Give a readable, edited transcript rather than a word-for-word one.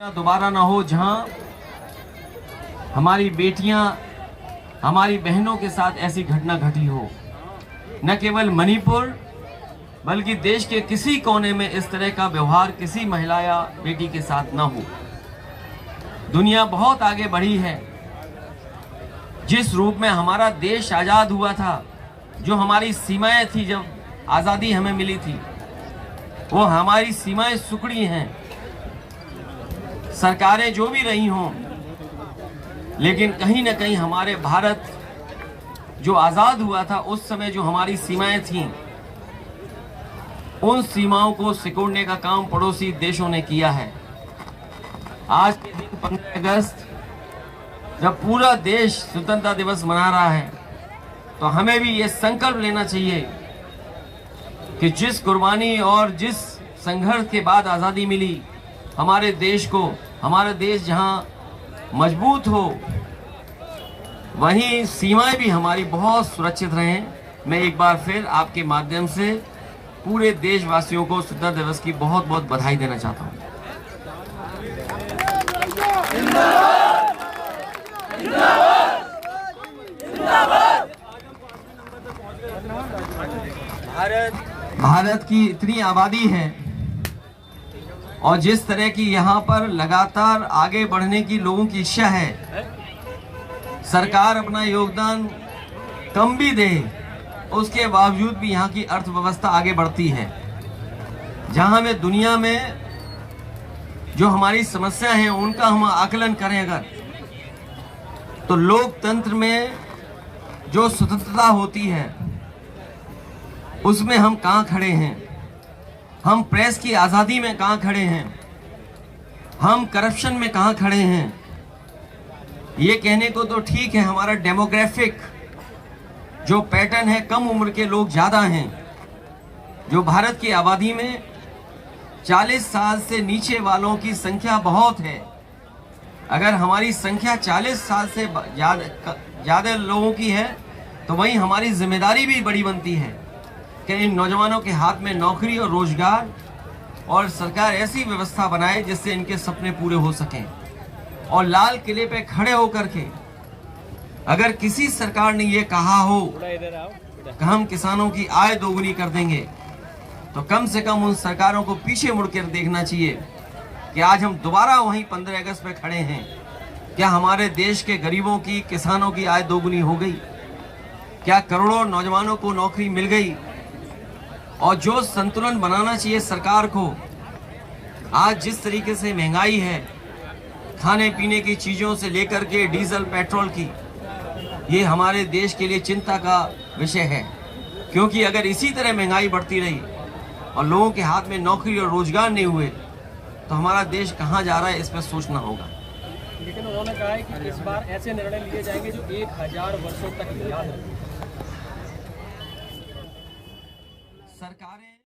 दोबारा ना हो जहां हमारी बेटियां, हमारी बहनों के साथ ऐसी घटना घटी हो। न केवल मणिपुर बल्कि देश के किसी कोने में इस तरह का व्यवहार किसी महिला या बेटी के साथ न हो। दुनिया बहुत आगे बढ़ी है। जिस रूप में हमारा देश आज़ाद हुआ था, जो हमारी सीमाएं थी, जब आज़ादी हमें मिली थी, वो हमारी सीमाएं सुकड़ी हैं। सरकारें जो भी रही हों, लेकिन कहीं ना कहीं हमारे भारत जो आज़ाद हुआ था, उस समय जो हमारी सीमाएं थीं, उन सीमाओं को सिकोड़ने का काम पड़ोसी देशों ने किया है। आज के दिन 15 अगस्त जब पूरा देश स्वतंत्रता दिवस मना रहा है, तो हमें भी ये संकल्प लेना चाहिए कि जिस कुर्बानी और जिस संघर्ष के बाद आज़ादी मिली हमारे देश को, हमारा देश जहां मजबूत हो, वहीं सीमाएं भी हमारी बहुत सुरक्षित रहें। मैं एक बार फिर आपके माध्यम से पूरे देशवासियों को स्वतंत्रता दिवस की बहुत बहुत बधाई देना चाहता हूं। भारत की इतनी आबादी है और जिस तरह की यहाँ पर लगातार आगे बढ़ने की लोगों की इच्छा है, सरकार अपना योगदान कम भी दे, उसके बावजूद भी यहाँ की अर्थव्यवस्था आगे बढ़ती है। जहाँ में दुनिया में जो हमारी समस्या है उनका हम आकलन करें अगर, तो लोकतंत्र में जो स्वतंत्रता होती है उसमें हम कहाँ खड़े हैं, हम प्रेस की आज़ादी में कहाँ खड़े हैं, हम करप्शन में कहाँ खड़े हैं। ये कहने को तो ठीक है, हमारा डेमोग्राफिक जो पैटर्न है, कम उम्र के लोग ज़्यादा हैं। जो भारत की आबादी में 40 साल से नीचे वालों की संख्या बहुत है। अगर हमारी संख्या 40 साल से ज़्यादा लोगों की है, तो वहीं हमारी जिम्मेदारी भी बड़ी बनती है कि इन नौजवानों के हाथ में नौकरी और रोजगार, और सरकार ऐसी व्यवस्था बनाए जिससे इनके सपने पूरे हो सकें। और लाल किले पे खड़े होकर के अगर किसी सरकार ने ये कहा हो कि हम किसानों की आय दोगुनी कर देंगे, तो कम से कम उन सरकारों को पीछे मुड़कर देखना चाहिए कि आज हम दोबारा वहीं 15 अगस्त पे खड़े हैं। क्या हमारे देश के गरीबों की, किसानों की आय दोगुनी हो गई? क्या करोड़ों नौजवानों को नौकरी मिल गई? और जो संतुलन बनाना चाहिए सरकार को, आज जिस तरीके से महंगाई है, खाने पीने की चीज़ों से लेकर के डीजल पेट्रोल की, ये हमारे देश के लिए चिंता का विषय है। क्योंकि अगर इसी तरह महंगाई बढ़ती रही और लोगों के हाथ में नौकरी और रोजगार नहीं हुए, तो हमारा देश कहाँ जा रहा है, इस पर सोचना होगा। लेकिन उन्होंने कहा है कि इस बार ऐसे निर्णय लिए जाएंगे जो 1000 वर्षों तक याद रखें। सरकारें